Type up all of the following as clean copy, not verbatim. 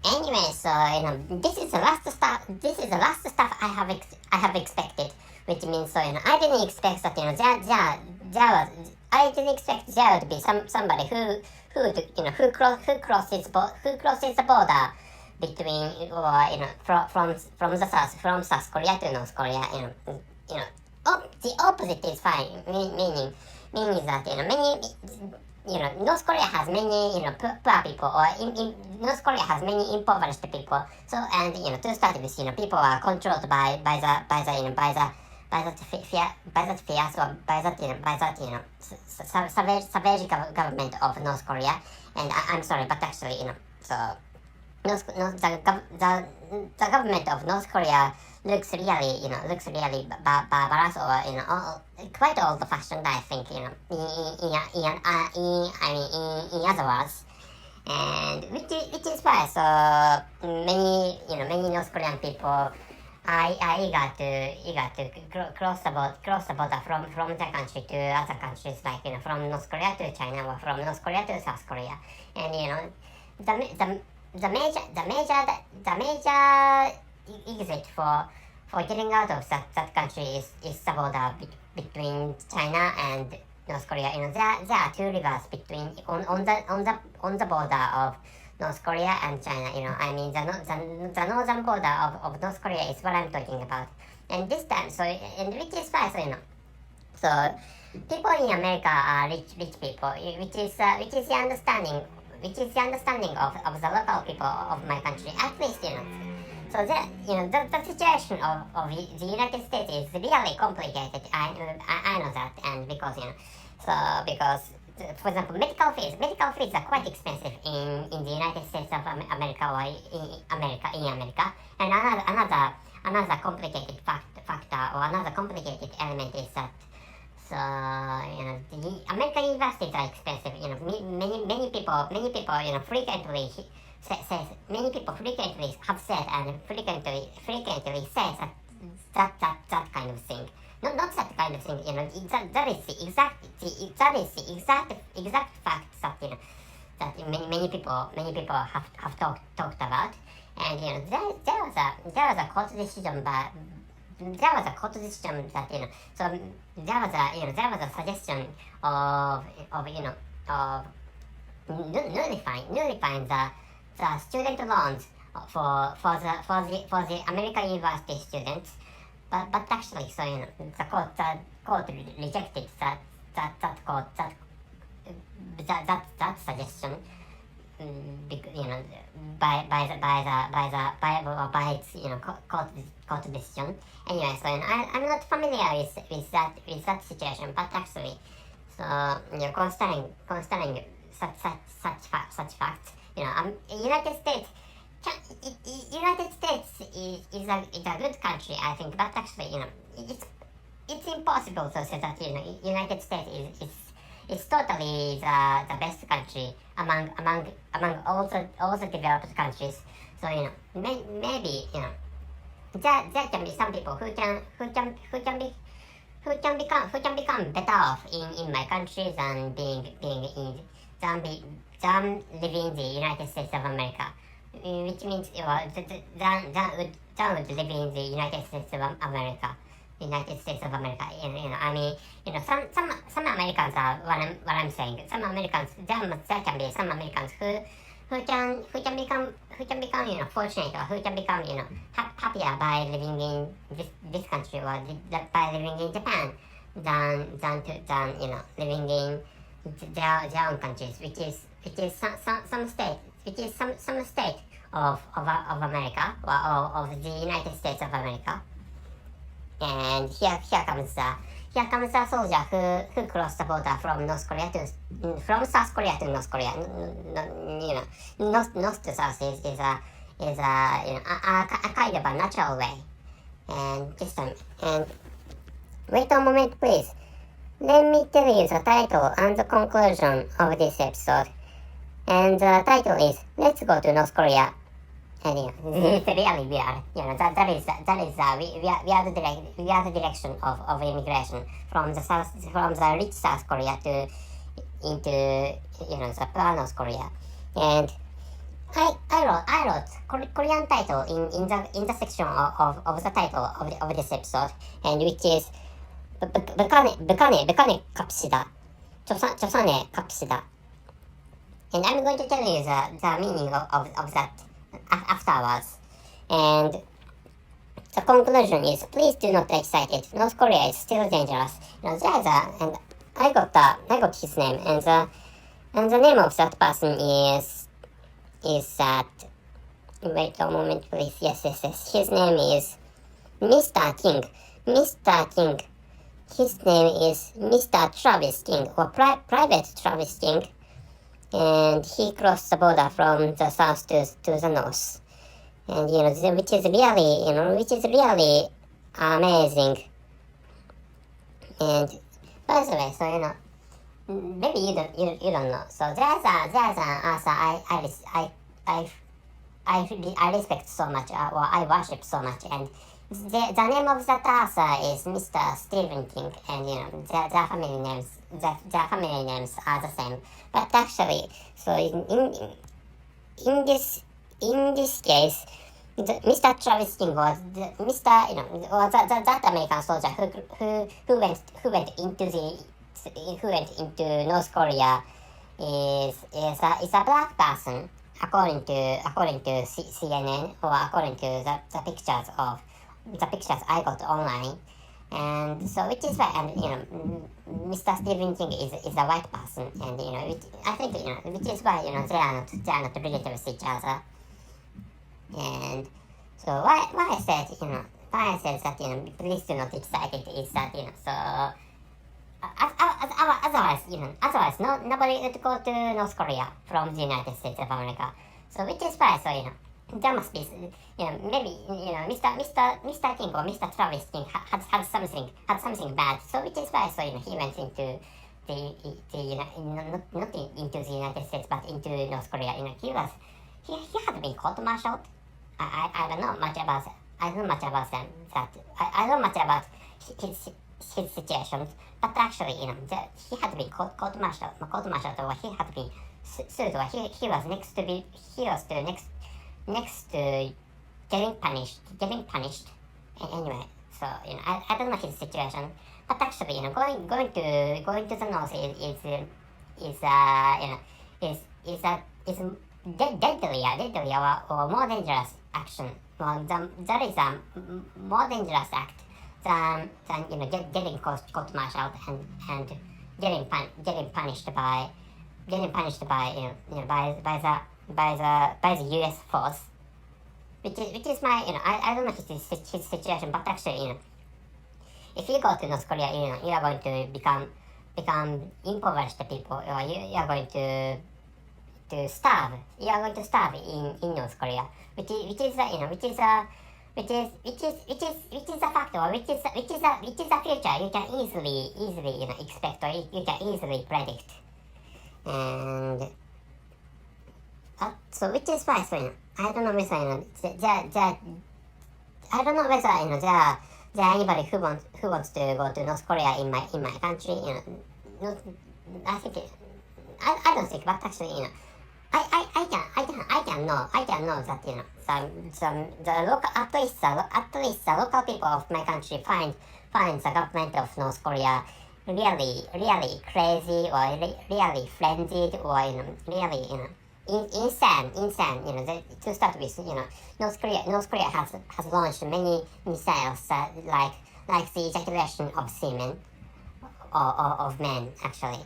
Anyway, so this is the last stuff. This is the last stuff I have expected, which means I didn't expect that I didn't expect there to be somebody who crosses the border between from South Korea to North Korea. The opposite is fine. Meaning that North Korea has many poor people, or North Korea has many impoverished people. So and to start with, people are controlled by that fear, or by that savage government of North Korea. And I'm sorry, but actually the government of North Korea looks really barbarous, or quite old-fashioned, I think, in other words, and which is why many North Korean people are eager to cross the border from the country to other countries, like from North Korea to China, or from North Korea to South Korea. And the major exit for getting out of that country is the border between China and North Korea. There are two rivers on the border of North Korea and China. I mean the northern border of North Korea is what I'm talking about. And this time, which is why so people in America are rich people, which is the understanding of the local people of my country, at least. So the situation of the United States is really complicated. I know that, and because for example, medical fees are quite expensive in the United States of America, or in America. And another complicated factor, or another complicated element is that the American universities are expensive. Many people frequently have said and frequently say that kind of thing. Not that kind of thing. That is the exact fact that many people have talked about. And there was a court decision, but there was a court decision that so there was a suggestion of nullifying the student loans for the American university students, but actually, the court rejected that suggestion, by its court decision. Anyway, I'm not familiar with that situation, but actually, considering such facts, United States is a good country, I think, but actually, it's impossible to say that United States is totally the best country among all the developed countries. So maybe there can be some people who can become better off in my country than than living in the United States of America, which means than would live in the United States of America. I mean, some Americans are what I'm saying. Some Americans, there can be some Americans who can become fortunate, or who can become happier by living in this country, or by living in Japan than living in their own countries, which is some state of America, or of the United States of America. And here comes the soldier who crossed the border from South Korea to North Korea. North to south is a kind of a natural way. And this time, and wait a moment, please. Let me tell you the title and the conclusion of this episode. And the title is "Let's Go to North Korea." And it's really weird. That is weird direction of immigration from the rich South Korea into the poor North Korea. And I wrote Korean title in the section of the title of this episode, and which is 북한에 갑시다. 조선에 갑시다. And I'm going to tell you the meaning of that afterwards. And the conclusion is, please do not get excited. North Korea is still dangerous. There's and I got his name, and the name of that person is that. Wait a moment, please. Yes. His name is Mr. King. His name is Mr. Travis King, or Private Travis King, and he crossed the border from the south to the north, and which is really amazing. And by the way, so maybe you don't know. So there's an author I respect so much, or I worship so much, and the name of that author is Mr. Stephen King, and their family names are the same. But actually, so in this case, Mr. Travis King was that American soldier who went into North Korea is a black person, according to CNN, or according to the pictures I got online. And so which is why Mr. Stephen King is a white person, and I think which is why they are not related with each other. And so why I said that please do not excited is that so otherwise nobody would go to North Korea from the United States of America. So which is why there must be maybe Mr. King or Mr. Travis King had something bad. So which is why he went into not into the United States but into North Korea. He had been court-martialed. I don't know much about them. I don't know much about his situations, but actually he had been court-martialed, or he had been sued, or he was next to getting punished. Anyway, so I don't know his situation, but actually going to the north is deadly or more dangerous action. Well, that is a more dangerous act than getting court-martialed and getting punished by the U.S. force, which is my I don't know his situation, but actually if you go to North Korea, you are going to become impoverished people, or you are going to starve. You are going to starve in North Korea, which is a factor, which is a future you can easily expect, or you can easily predict. And so which is why I don't know whether there are anybody who wants to go to North Korea in my country. I think I don't think, but actually I can know that the local at least the local people of my country find the government of North Korea really crazy, or really frenzied, or really insane. To start with, North Korea has launched many missiles like the ejaculation of semen, or of men actually.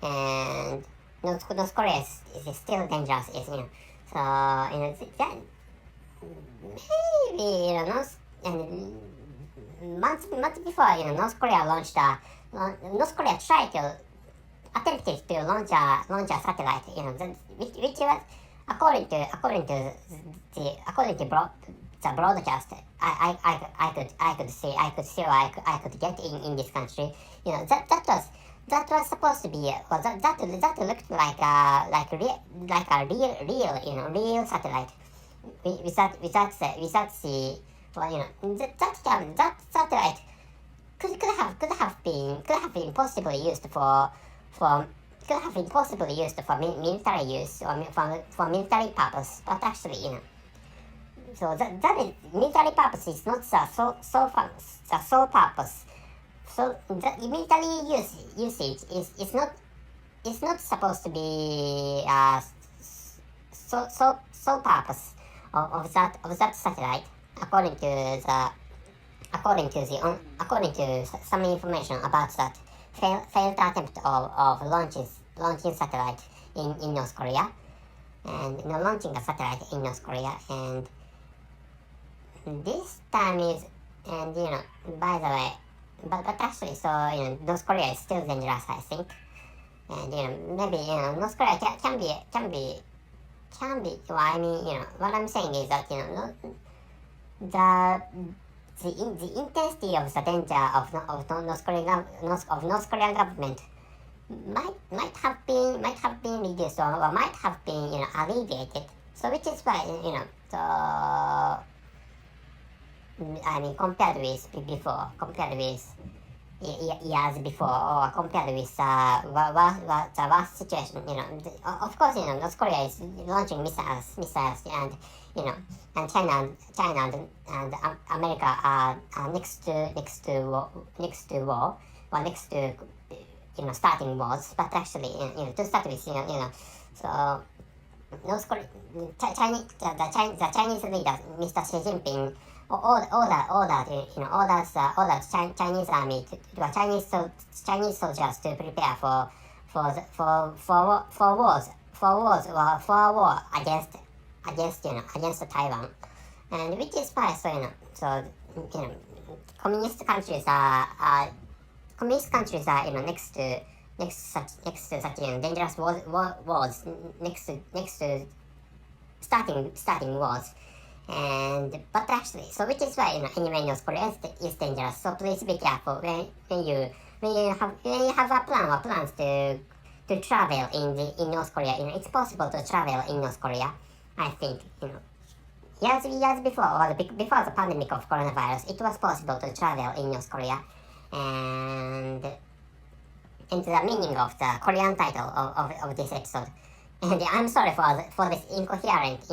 And North Korea is still dangerous, so that maybe and months before North Korea attempted to launch a satellite, which was according to the broadcast I could get in this country. That was supposed to be that looked like a real satellite without the that satellite could have been possibly used for could have been possibly used for military use or for military purpose, but actually, so that is military purpose is not the sole purpose. So the military usage is not supposed to be sole purpose of that satellite, according to some information about that failed attempt of launching satellite in North Korea, and launching a satellite in North Korea, and this time is, and by the way, but actually, so North Korea is still dangerous, I think, and maybe North Korea can be. Well, I mean, what I'm saying is that the intensity of the danger of North Korean government might have been reduced, or might have been alleviated. So which is why so I mean, compared with years before, or compared with the worst situation, of course, North Korea is launching missiles, and and China and America are next to war, or next to starting wars. But actually, to start with, so North Korea, the Chinese leader, Mr. Xi Jinping, orders Chinese army Chinese soldiers to prepare for war against Taiwan, and which is why communist countries are next to such dangerous wars, next to starting wars. But actually, so which is why anyway North Korea is dangerous. So please be careful when you have a plan or plans to travel in North Korea. It's possible to travel in North Korea. I think years before, or before the pandemic of coronavirus, it was possible to travel in North Korea. And into the meaning of the Korean title of this episode. And I'm sorry for this incoherent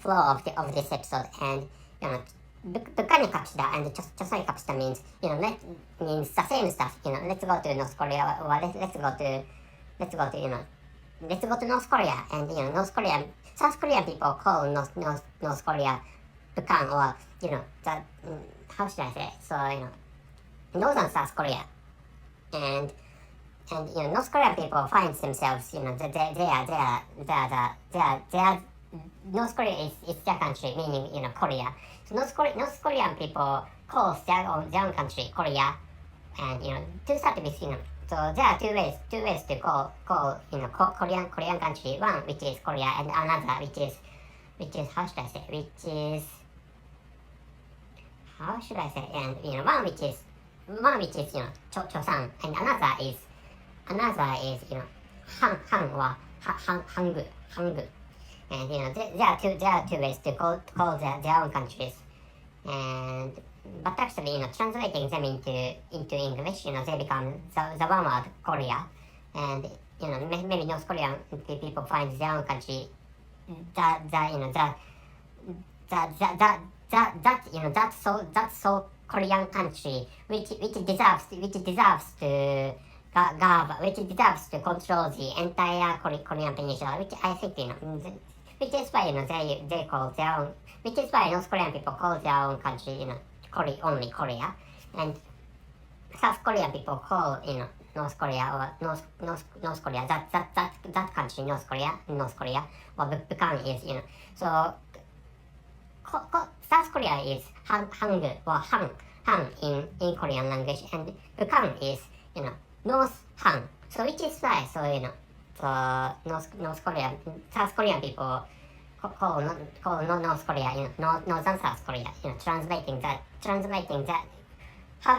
flow of this episode. And 북한에 갑시다 and 조선에 갑시다 means means the same stuff. Let's go to North Korea, or let's go to North Korea. And South Korean people call North Korea 북한, or that how should I say it? So northern South Korea. And North Korean people find themselves they are North Korea is their country, meaning Korea. So North Korean people call their own country Korea, and to start with so there are two ways to call Korean country. One which is Korea, and another which is how should I say, and one which is Chosan, and another is Han or Hangul. And there are two ways to call their own countries. And but actually translating them into English, they become the one word Korea. And maybe North Korean people find their own country that so Korean country which deserves to control the entire Korean peninsula, which I think which is why they call their own, which is why North Korean people call their own country only Korea, and South Korean people call North Korea or North Korea that country North Korea, or 북한 is so South Korea is Hangul, or Han in Korean language, and 북한 is North Han. So which is why North Korea, South Korean people call North Korea Northern South Korea. Translating that how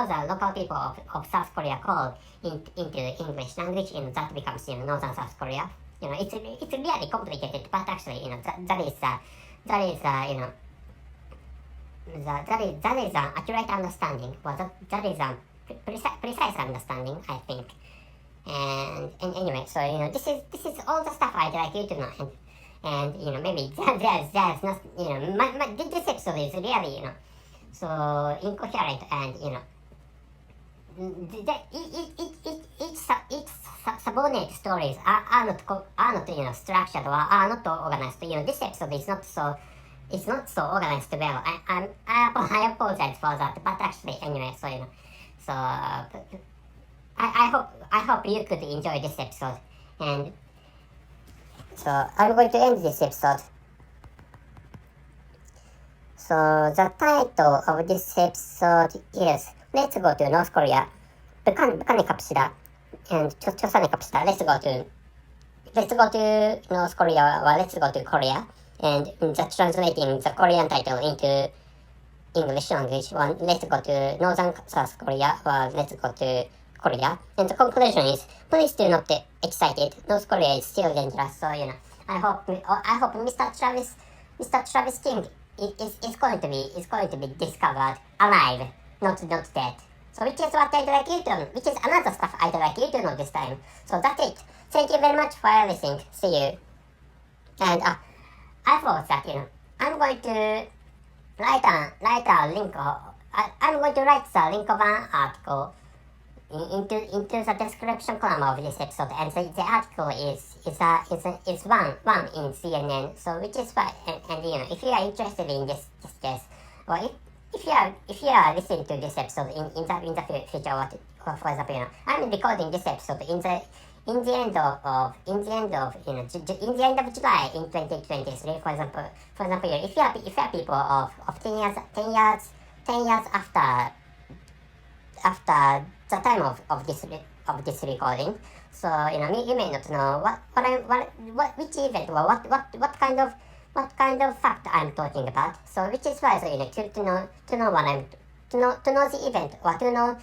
the local people of South Korea call into English language, that becomes Northern South Korea. It's really complicated, but actually that is an accurate understanding. Well, that is precise understanding, I think. And anyway, so this is all the stuff I'd like you to know, and maybe there's not this episode is really so incoherent, and each subordinate stories are not structured or are not organized. This episode is not so. It's not so organized well. I apologize for that, but actually anyway, so I hope you could enjoy this episode, and so I'm going to end this episode. So the title of this episode is "Let's go to North Korea." 북한에 갑시다. And 조선에 갑시다. Let's go to North Korea, or let's go to Korea. And just translating the Korean title into English language, one, let's go to Northern South Korea, or let's go to Korea. And the conclusion is, please do not get excited. North Korea is still dangerous. So I hope Mr. Travis King is going to be discovered alive, not dead. So which is what I'd like you to know, which is another stuff I'd like you to know this time. So that's it. Thank you very much for listening. See you. And I thought that I'm going to write a link. I'm going to write the link of an article into the description column of this episode, and the article is one in CNN. So which is why, and if you are interested in this case, or if you are listening to this episode in the future, for example, I'm recording this episode in the end of July in 2023. For example, if you are people of 10 years after the time of this recording, so you may not know which event or what kind of fact I'm talking about. So which is why, to know the event, or to know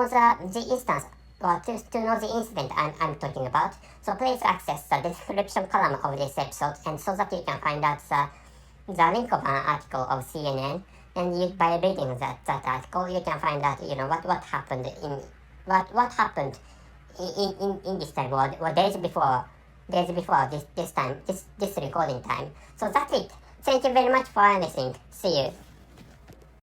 the instance, or to know the incident I'm talking about. So please access the description column of this episode, and so that you can find out the link of an article of CNN, and by reading that article you can find out what happened in this time, or days before this recording time. So that's it. Thank you very much for listening. See you.